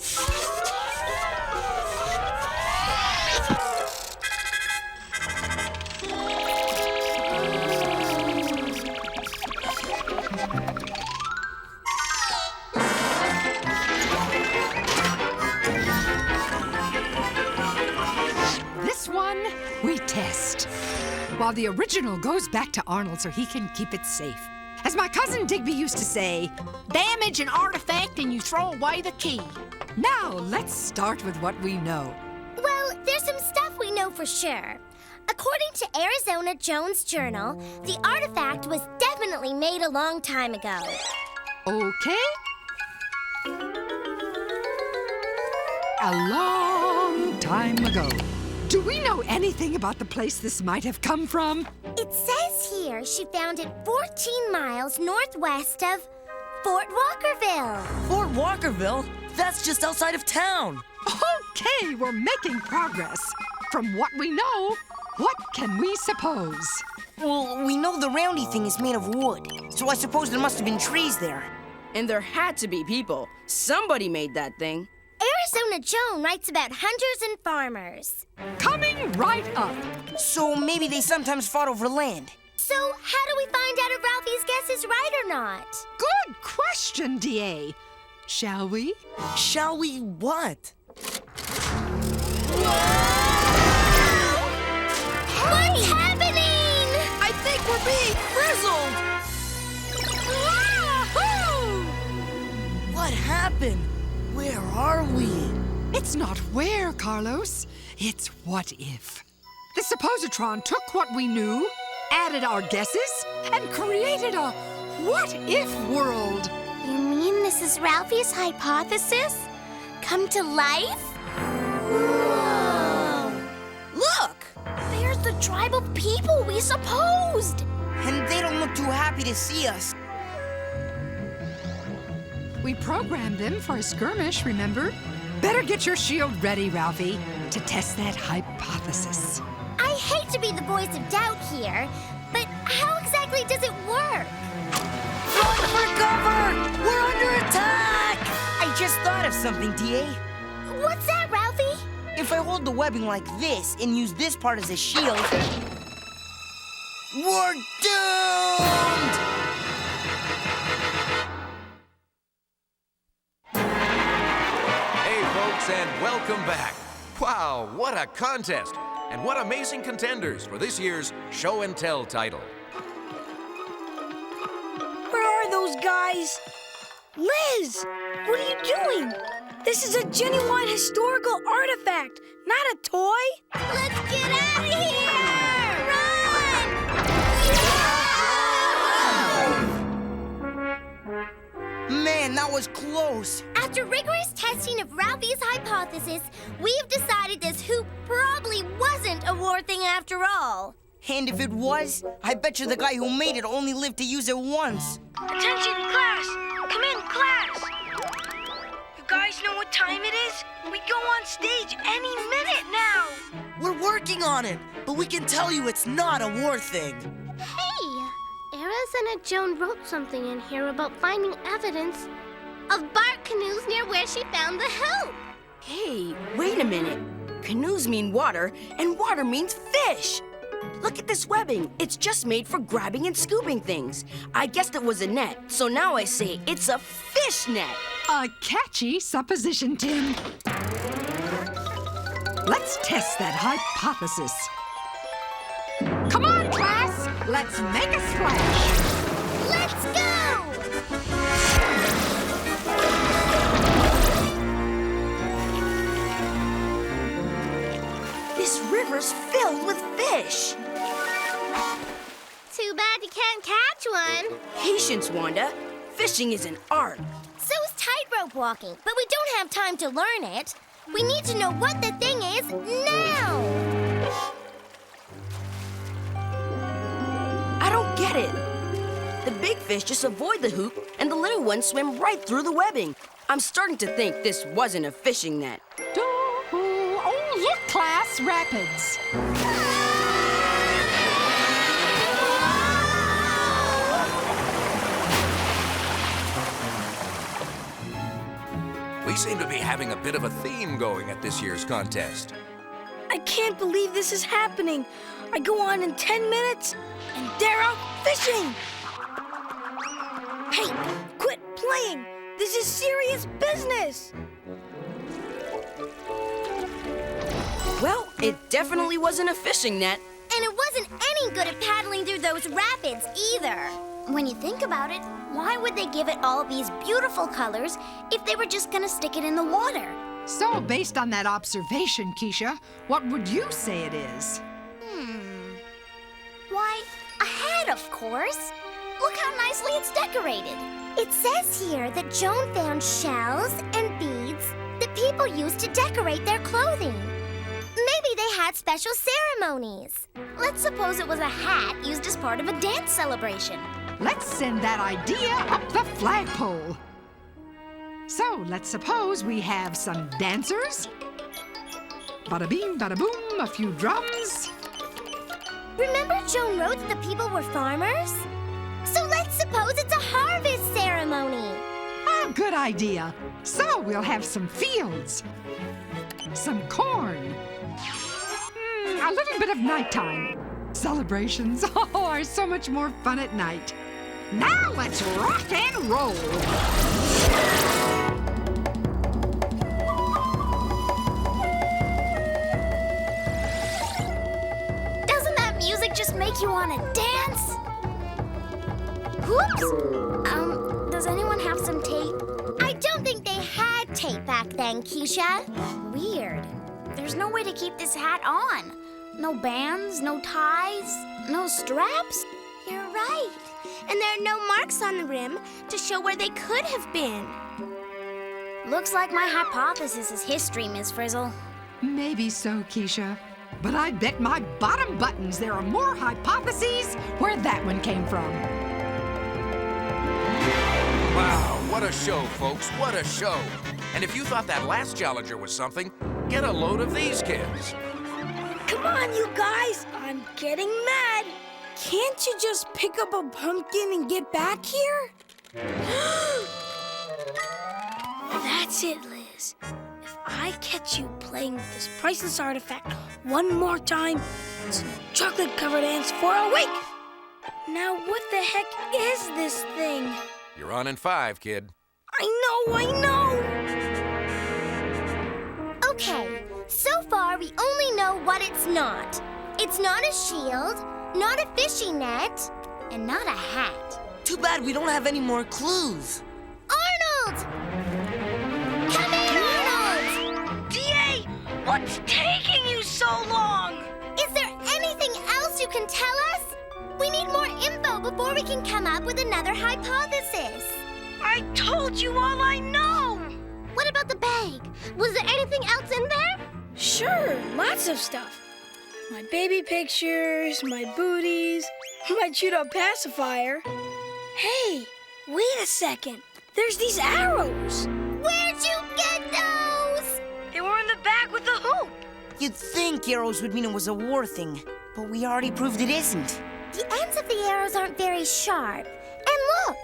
This one, we test. While the original goes back to Arnold so he can keep it safe. As my cousin Digby used to say, damage an artifact and you throw away the key. Now, let's start with what we know. Well, there's some stuff we know for sure. According to Arizona Joan's journal, the artifact was definitely made a long time ago. Okay? A long time ago. Do we know anything about the place this might have come from? It says here she found it 14 miles northwest of Fort Walkerville. Fort Walkerville? That's just outside of town. Okay, we're making progress. From what we know, what can we suppose? Well, we know the roundy thing is made of wood, so I suppose there must have been trees there. And there had to be people. Somebody made that thing. Arizona Joan writes about hunters and farmers. Coming right up. So maybe they sometimes fought over land. So how do we find out if Ralphie's guess is right or not? Good question, D.A. Shall we? Shall we what? What's happening? I think we're being frizzled! What happened? Where are we? It's not where, Carlos. It's what if. The suppositron took what we knew, added our guesses, and created a what-if world. You mean this is Ralphie's hypothesis? Come to life? Whoa! Look! There's the tribe of people we supposed! And they don't look too happy to see us. We programmed them for a skirmish, remember? Better get your shield ready, Ralphie, to test that hypothesis. I hate to be the voice of doubt here, but how exactly does it work? Run for cover! We're under attack! I just thought of something, D.A. What's that, Ralphie? If I hold the webbing like this and use this part as a shield, we're doomed! Hey, folks, and welcome back. Wow, what a contest! And what amazing contenders for this year's Show and Tell title. Where are those guys? Liz, what are you doing? This is a genuine historical artifact, not a toy. Let's get out of here! Run! Man, that was close. After rigorous testing of Ralphie's hypothesis, we've decided this hoop probably wasn't a war thing after all. And if it was, I bet you the guy who made it only lived to use it once. Attention, class! Come in, class! You guys know what time it is? We go on stage any minute now! We're working on it, but we can tell you it's not a war thing. Hey, Arizona Joan wrote something in here about finding evidence of bark canoes near where she found the hoop. Hey, wait a minute. Canoes mean water, and water means fish. Look at this webbing. It's just made for grabbing and scooping things. I guessed it was a net, so now I say it's a fish net. A catchy supposition, Tim. Let's test that hypothesis. Come on, class! Let's make a splash! Let's go! This river's filled with fish. Too bad you can't catch one. Patience, Wanda. Fishing is an art. So is tightrope walking, but we don't have time to learn it. We need to know what the thing is now. I don't get it. The big fish just avoid the hoop, and the little ones swim right through the webbing. I'm starting to think this wasn't a fishing net. Oh, look, class, rapids. We seem to be having a bit of a theme going at this year's contest. I can't believe this is happening. I go on in 10 minutes, and they're out fishing. Hey, quit playing. This is serious business. Well, it definitely wasn't a fishing net. And it wasn't any good at paddling through those rapids either. When you think about it, why would they give it all these beautiful colors if they were just gonna stick it in the water? So, based on that observation, Keisha, what would you say it is? Why, a hat, of course. Look how nicely it's decorated. It says here that Joan found shells and beads that people used to decorate their clothing. Maybe they had special ceremonies. Let's suppose it was a hat used as part of a dance celebration. Let's send that idea up the flagpole. So, let's suppose we have some dancers. Bada bing, bada boom, a few drums. Remember Joan wrote that the people were farmers? So let's suppose it's a harvest ceremony. A a good idea. So we'll have some fields, some corn, a little bit of nighttime. Celebrations are so much more fun at night. Now let's rock and roll. Doesn't that music just make you want to dance? Whoops! Does anyone have some tape? I don't think they had tape back then, Keisha. Weird. There's no way to keep this hat on. No bands, no ties, no straps. You're right. And there are no marks on the rim to show where they could have been. Looks like my hypothesis is history, Miss Frizzle. Maybe so, Keisha. But I bet my bottom buttons there are more hypotheses where that one came from. Wow, what a show, folks, what a show. And if you thought that last challenger was something, get a load of these kids. Come on, you guys. I'm getting mad. Can't you just pick up a pumpkin and get back here? That's it, Liz. If I catch you playing with this priceless artifact one more time, it's no chocolate-covered ants for a week. Now, what the heck is this thing? You're on in 5, kid. I know. Okay, so far we only know what it's not. It's not a shield, not a fishing net, and not a hat. Too bad we don't have any more clues. Arnold! Come in, Arnold! DA, what's taking you so long? Is there anything else you can tell us? We need more info before we can come up with another hypothesis. I told you all I know. What about the bag? Was there anything else in there? Sure, lots of stuff. My baby pictures, my booties, my chewed-up pacifier. Hey, wait a second. There's these arrows. Where'd you get those? They were in the bag with the hoop. You'd think arrows would mean it was a war thing, but we already proved it isn't. The ends of the arrows aren't very sharp. And look,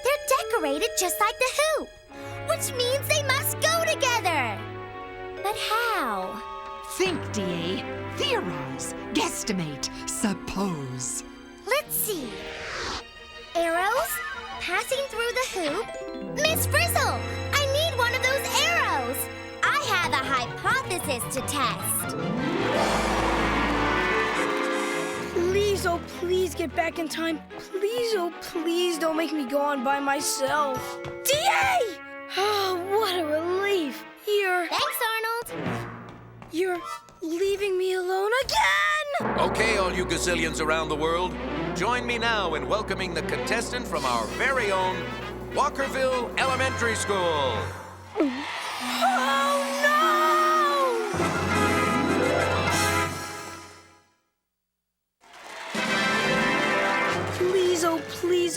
they're decorated just like the hoop, which means they must go together. But how? Think, D.A. Theorize, guesstimate, suppose. Let's see. Arrows passing through the hoop. Miss Frizzle, I need one of those arrows. I have a hypothesis to test. Please, oh please get back in time. Please, oh please don't make me go on by myself. D.A.! Oh, what a relief. Thanks, Arnold. You're leaving me alone again! Okay, all you gazillions around the world, join me now in welcoming the contestant from our very own Walkerville Elementary School. Oh, no! Please,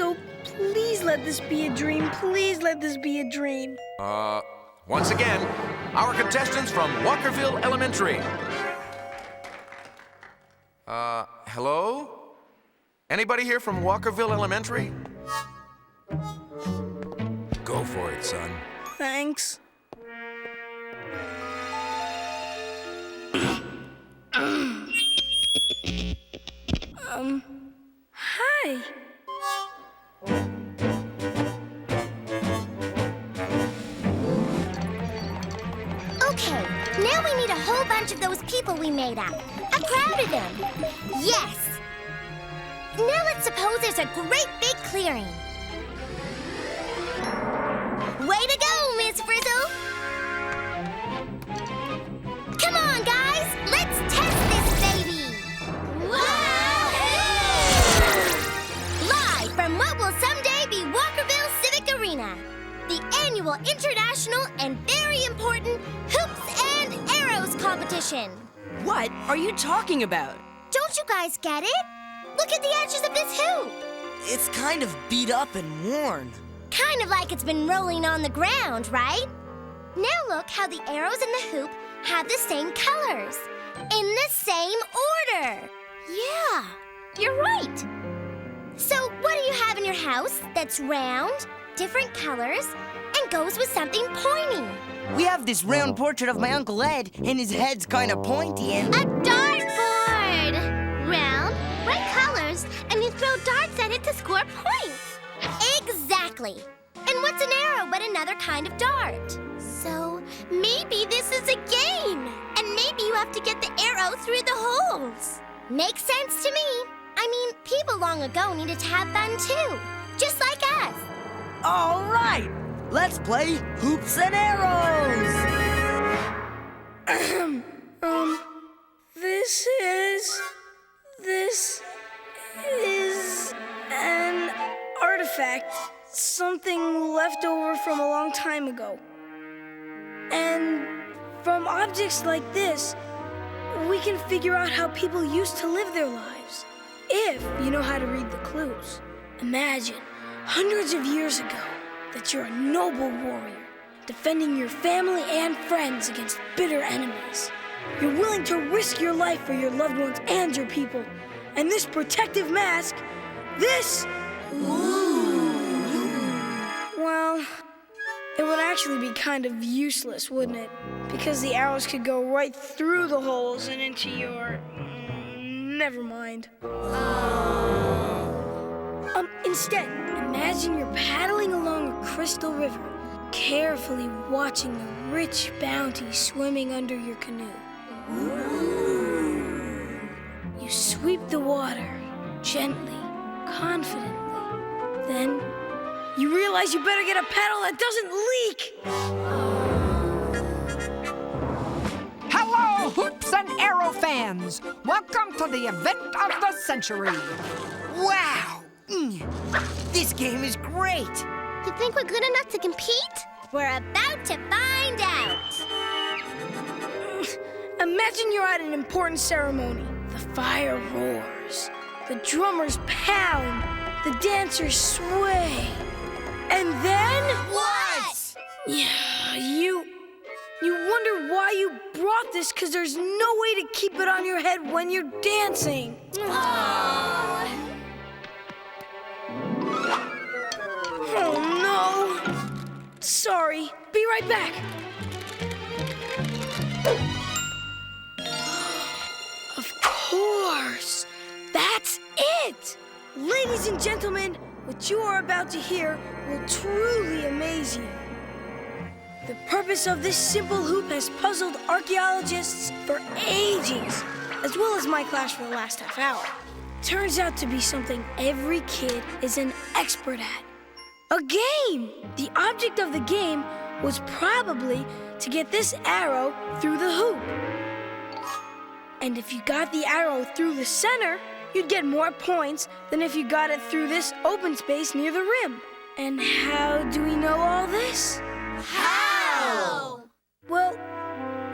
oh please let this be a dream. Please let this be a dream. Once again, our contestants from Walkerville Elementary. Hello? Anybody here from Walkerville Elementary? Go for it, son. Thanks. Hi. Okay, now we need a whole bunch of those people we made up. A crowd of them. Yes. Now let's suppose there's a great big clearing. Way to go, Miss Frizzle. Come on, guys. Let's test this baby. Wahoo! Live from what will someday be Walkerville Civic Arena, the annual international and very important Hoops and Arrows competition. What are you talking about? Don't you guys get it? Look at the edges of this hoop. It's kind of beat up and worn. Kind of like it's been rolling on the ground, right? Now look how the arrows in the hoop have the same colors, in the same order. Yeah, you're right. So what do you have in your house that's round, different colors, and one goes with something pointy. We have this round portrait of my Uncle Ed, and his head's kind of pointy and... A dartboard! Round, bright colors, and you throw darts at it to score points. Exactly. And what's an arrow but another kind of dart? So maybe this is a game. And maybe you have to get the arrow through the holes. Makes sense to me. I mean, people long ago needed to have fun too. Just like us. All right! Let's play hoops and arrows! This is an artifact. Something left over from a long time ago. And from objects like this, we can figure out how people used to live their lives. If you know how to read the clues. Imagine, hundreds of years ago, that you're a noble warrior, defending your family and friends against bitter enemies. You're willing to risk your life for your loved ones and your people. And this protective mask, this... Well, it would actually be kind of useless, wouldn't it? Because the arrows could go right through the holes and into your... Never mind. Instead, imagine you're paddling along a crystal river, carefully watching the rich bounty swimming under your canoe. You sweep the water gently, confidently. Then you realize you better get a paddle that doesn't leak. Hello, hoops and arrow fans! Welcome to the event of the century. Wow! This game is great! You think we're good enough to compete? We're about to find out. Imagine you're at an important ceremony. The fire roars, the drummers pound, the dancers sway. And then... What? Yeah, you wonder why you brought this, because there's no way to keep it on your head when you're dancing. Oh, no. Sorry. Be right back. Of course. That's it. Ladies and gentlemen, what you are about to hear will truly amaze you. The purpose of this simple hoop has puzzled archaeologists for ages, as well as my class for the last half hour. Turns out to be something every kid is an expert at. A game! The object of the game was probably to get this arrow through the hoop. And if you got the arrow through the center, you'd get more points than if you got it through this open space near the rim. And how do we know all this? How? Well,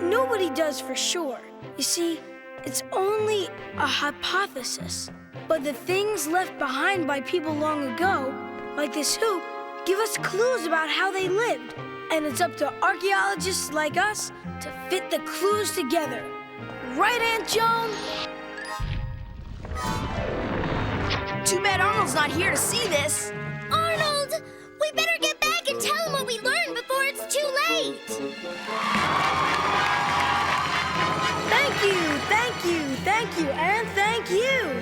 nobody does for sure. You see, it's only a hypothesis. But the things left behind by people long ago, like this hoop, give us clues about how they lived. And it's up to archaeologists like us to fit the clues together. Right, Aunt Joan? Too bad Arnold's not here to see this. Arnold! We better get back and tell him what we learned before it's too late. Thank you, thank you, thank you, and thank you.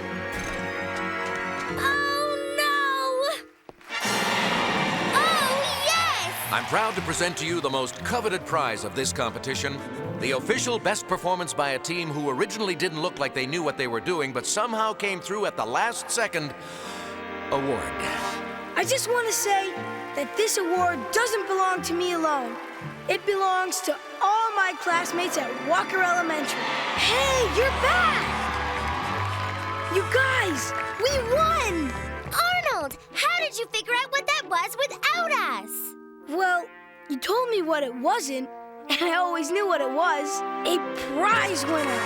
Oh, no! Oh, yes! I'm proud to present to you the most coveted prize of this competition, the official best performance by a team who originally didn't look like they knew what they were doing, but somehow came through at the last second award. I just want to say that this award doesn't belong to me alone. It belongs to all my classmates at Walker Elementary. Hey, you're back! You guys, we won! Arnold, how did you figure out what that was without us? Well, you told me what it wasn't, and I always knew what it was. A prize winner.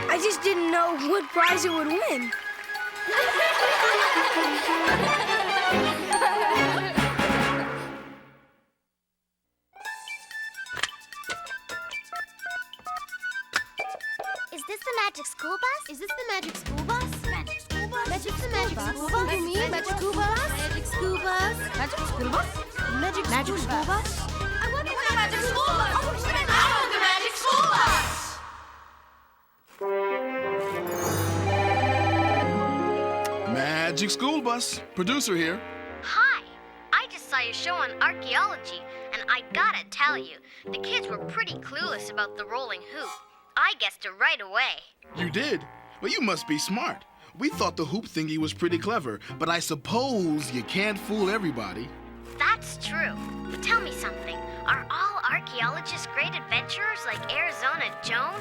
I just didn't know what prize it would win. Is this the magic school bus? Is this the magic school bus? Magic school bus? Magic the magic school bus? You mean magic school bus? Magic school bus? Magic school bus? Magic school bus? Magic School Bus. Producer here. Hi. I just saw your show on archaeology, and I gotta tell you, the kids were pretty clueless about the rolling hoop. I guessed it right away. You did? Well, you must be smart. We thought the hoop thingy was pretty clever, but I suppose you can't fool everybody. That's true. But tell me something. Are all archaeologists great adventurers like Arizona Joan?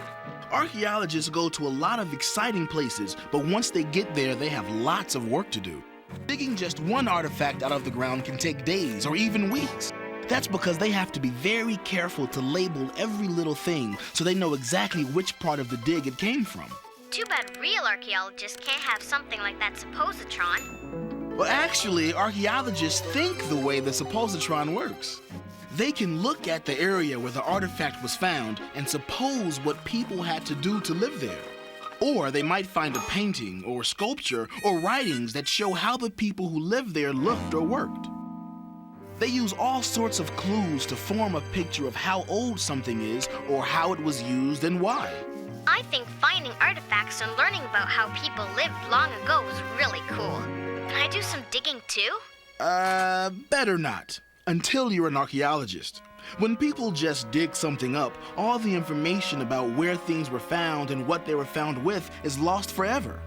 Archaeologists go to a lot of exciting places, but once they get there, they have lots of work to do. Digging just one artifact out of the ground can take days or even weeks. That's because they have to be very careful to label every little thing so they know exactly which part of the dig it came from. Too bad real archaeologists can't have something like that suppositron. Well, actually, archaeologists think the way the suppositron works. They can look at the area where the artifact was found and suppose what people had to do to live there. Or they might find a painting or sculpture or writings that show how the people who lived there looked or worked. They use all sorts of clues to form a picture of how old something is or how it was used and why. I think finding artifacts and learning about how people lived long ago is really cool. Can I do some digging too? Better not. Until you're an archaeologist. When people just dig something up, all the information about where things were found and what they were found with is lost forever.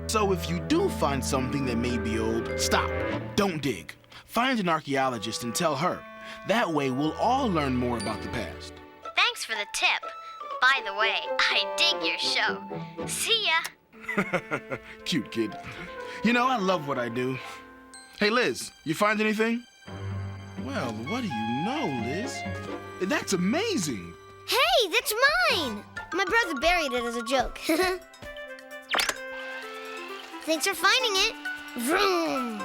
So if you do find something that may be old, stop. Don't dig. Find an archaeologist and tell her. That way we'll all learn more about the past. Thanks for the tip. By the way, I dig your show. See ya. Cute kid. You know, I love what I do. Hey, Liz, you find anything? Well, what do you know, Liz? That's amazing. Hey, that's mine! My brother buried it as a joke. Thanks for finding it. Vroom!